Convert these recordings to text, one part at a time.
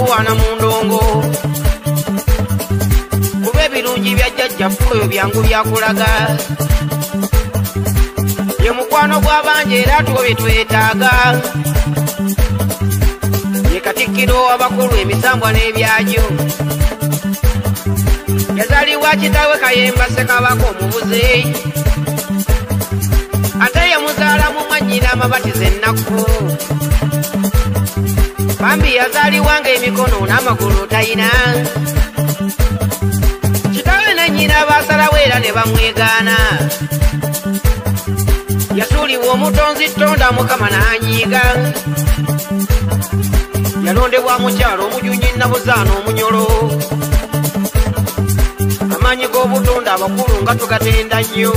kuwana mu ndongo kuba ebirungi bya jjajjaffe oyo byangu byakulaga ye mukwano gw'abanje era tuwo bye twetaaga ye katikkiro abakulu emisambwa n'ebyajyo yazaalibwa kitaawe Kayemba Ssekabaka omubuze ate ye muzaala mu mwannyina amabatiza ennaku bambi yazaalibwanga emikono n'amagulu tayina kitaawe ne nnyina baasalawo era ne bamwegaana yasuulibwa omutonzi Tonda Mukama n'anyiiga yalondebwa mukyalo omujunyi Nabuzaana Omunyolo amaanyi g'obutonda abakulu nga tugatenda nnyo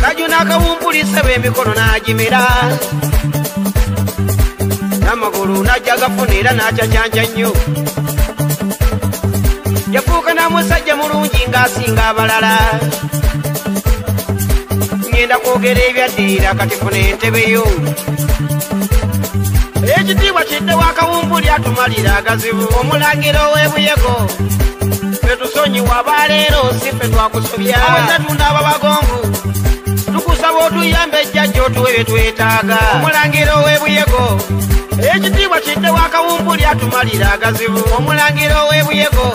Kaju n'akawumpuli ssebe emikono n'agimera n'amagulu n'ajja agafuna era n'acacyanja nnyo yafuuka n'amusajja mulungi ng'asinga abalala ngenda kwogera ebyaddirira kati funa entebe yo ekitiibwa kidde w'akawumpuli atumalira agazibu omulangiro w'ebuyego ffe tusonyiwa abaleero si ffe twakusobya awezatunda ababagonvu tukusaba otuyambe ejjajja otuwe bye twetaaga omulangiro w'ebuyego ekitiibwa kidde w'akawumpuli atumalira agazibu omulangiro w'ebuyego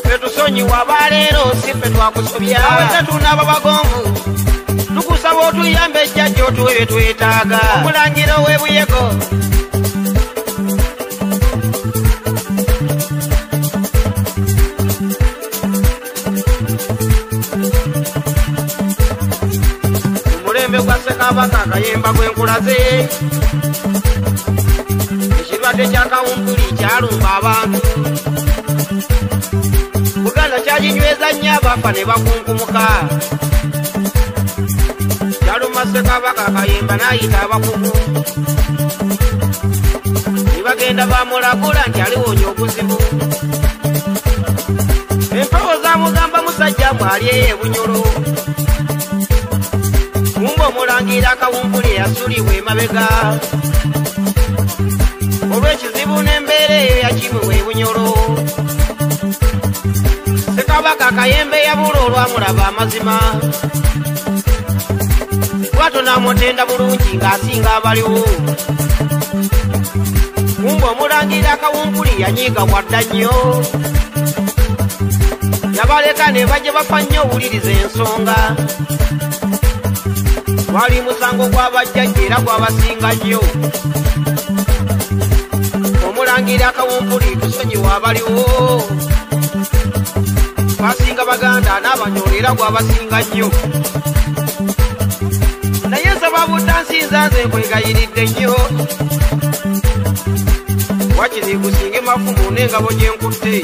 ffe tusonyiwa abaleero si ffe twakusobya awezatunda ababagonvu tukusaba otuyambe ejjajja otuwe bye twetaaga omulangiro w'ebuyego omulembe gwa Ssekabaka Kayemba gwenkulaze ekirwadde ky'akawumpuli kyalumba abantu Buganda kyaginyweza nnyo abafa ne bakunkumuka kyaluma Ssekabaka Kayemba n'ayita abakugu ne bagenda bamulagula nti aliwonya obuzibu empewo zamugamba musajja mwali eyebunyolo kumba omulangira akawumpuli eyasuulibwa emabega olw'ekizibu n'embeera eyo yakimuwa ebunyolo Ssekabaka Kayemba yabula olwamulaba amazima bwato n'amutenda bulungi ng'asinga abaliwo kumba omulangira akawumpuli yanyiiga bwadda nnyo yabaleka ne bajja bafa nnyo owuliriza ensonga wali musango gw'abajjajja era gwabasinga nnyo omulangira akawumpuli tusonyiwa abaliwo basinga Baganda n'Abanyoro era gwabasinga nnyo naye nsaba butansinza nze nkwegayiridde nnyo wakiri gusinga emafumu n'engabo gyenkutte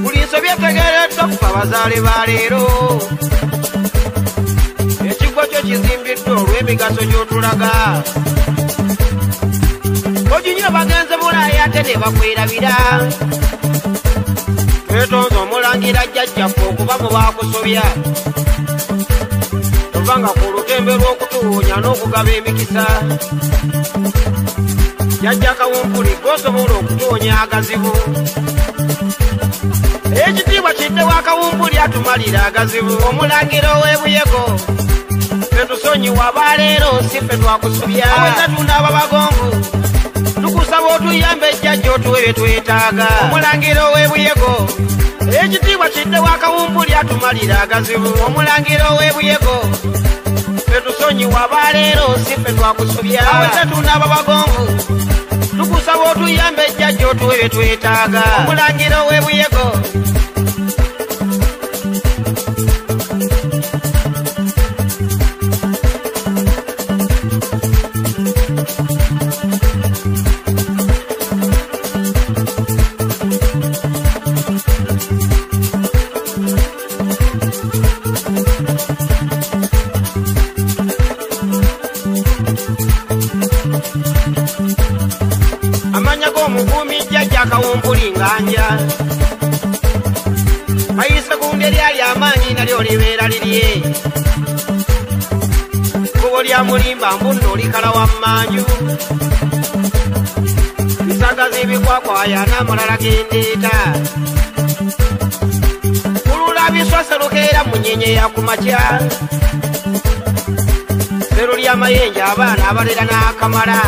buli nsobye tegeereddwa kufa bazaale ba leero ekigo kyo kizimbiddwa olw'emigaso gy'otulaga oginyo bagenze Bulaaya ate ne bakwerabira twetonze omulangira jjajjaffe okuba mu baakusobya tuvanga ku lutembe lw'okutuwunya n'okugaba emikisa jjajja akawumpuli gw'osobola okutuwonya agazibu ekitiibwa kidde w'akawumpuli atumalira agazibu omulangira ow'ebuyego ffe tusonyiwa abaleero si ffe twakusobya awezatunda ababagonvu tukusaba otuyambe ejjajja otuwe bye twetaaga omulangira ow'ebuyego ekitiibwa kidde w'akawumpuli atumalira agazibu omulangira ow'ebuyego ffe tusonyiwa abaleero si ffe twakusobya awezatunda ababagonvu tukusaba otuyambe ejjajja otuwe bye twetaaga omulangira ow'ebuyego amanya g'omukuumi jjajja akawumpuli nganja ayise ku nderi ali amaanyi nalyo libeera lirye kubo lya mulimba mbuno likala wa mmanju bisagazi ebikwakwaya n'amalala gendeeta kulula biswase lukeera mu nyenye ya kumakya sero ly'amayenje abaana abalera n'akamala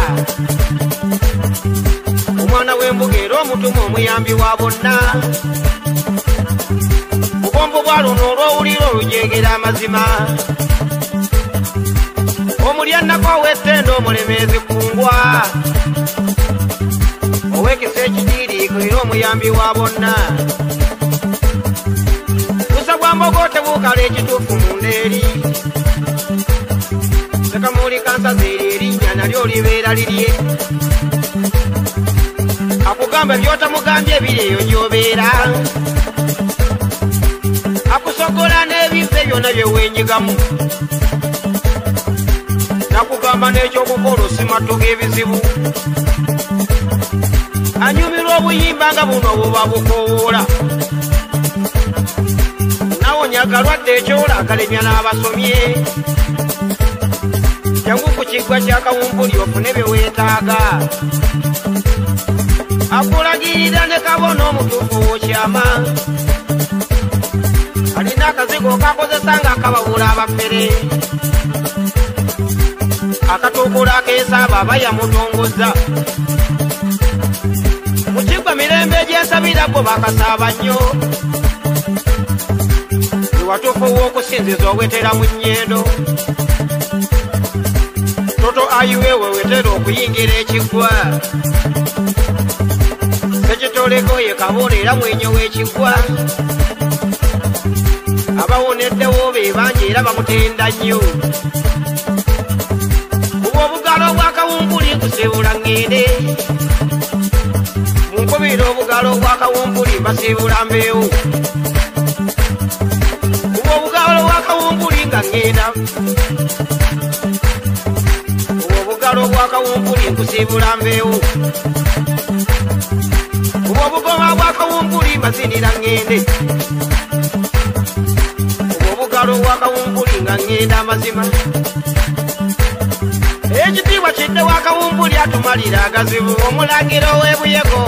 omwana w'embuga era omutuma omuyambi wa bonna obwombo bwa luno olw'owulira olujegera amazima omulyannako ow'ettendo omulemeezi kungwa ow'ekisa ekidiiriiko era omuyambi wa bonna busa bwa mbogo tebuukala ekituufu mu ndeeri sekamuuli kansaza eryo erinnya nalyo libeera lirye akugamba byotamugambye ebiri eyo gy'obeera akusogola n'ebintu byonna byewenyigamu nakugamba n'ekyokukola osimatuga ebizibu anyumirwa obuyimba nga buno buba bukowoola nawonyagalwadde ekyola akalemya n'abasomye jangu ku kiggwa kya kawumpuli ofune bye weetaaga akulagirira ne kabona omutuufu wokyama alina akazigo kakozesa nga akababula abafere akatuukula akeesaaba aba yamutongoza mu kiggwa mirembe egyensabira gwo bakasaaba nnyo watuufu w'okusinziza owetera mu nnyendo toto ayiwewe wetera okuyingira ekiggwa sekitolekoye kabona era mwenyo w'ekiggwa abawoneddewo be bangi era bamutenda nnyo kuba obugalo bwa kawumpuli nkusibula ŋŋende munkubira obugalo bwa kawumpuli mbasibula mbeewo kuba obugalo bwa kawumpuli nga ŋŋenda kuba obugalo bwa kawumpuli nkusibula mbeewo kuba obugoma bwa kawumpuli mbazinira ŋŋende obugalo bwa kawumpuli nga ŋŋenda amazima ekitiibwa kidde wa kawumpuli atumalira agazibu omulagiro w'ebuyego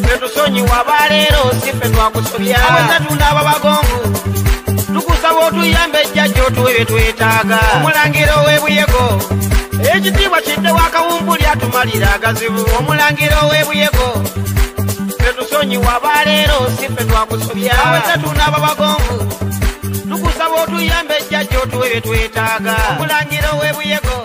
tetusonyiwa baleero si ffe twakusobya abatatunda ababagonvu tukusaba otuyambe ejjajja otuwe bye twetaaga omulagiro w'ebuyego ekitiibwa kidde wa kawumpuli atumalira agazibu omulagiro w'ebuyego tetusonyiwa baleero si ffe twakusobya abatatunda ababagonvu tukusaba otuyambe ejjajja otuwe bye twetaaga omulangiro w'ebuyego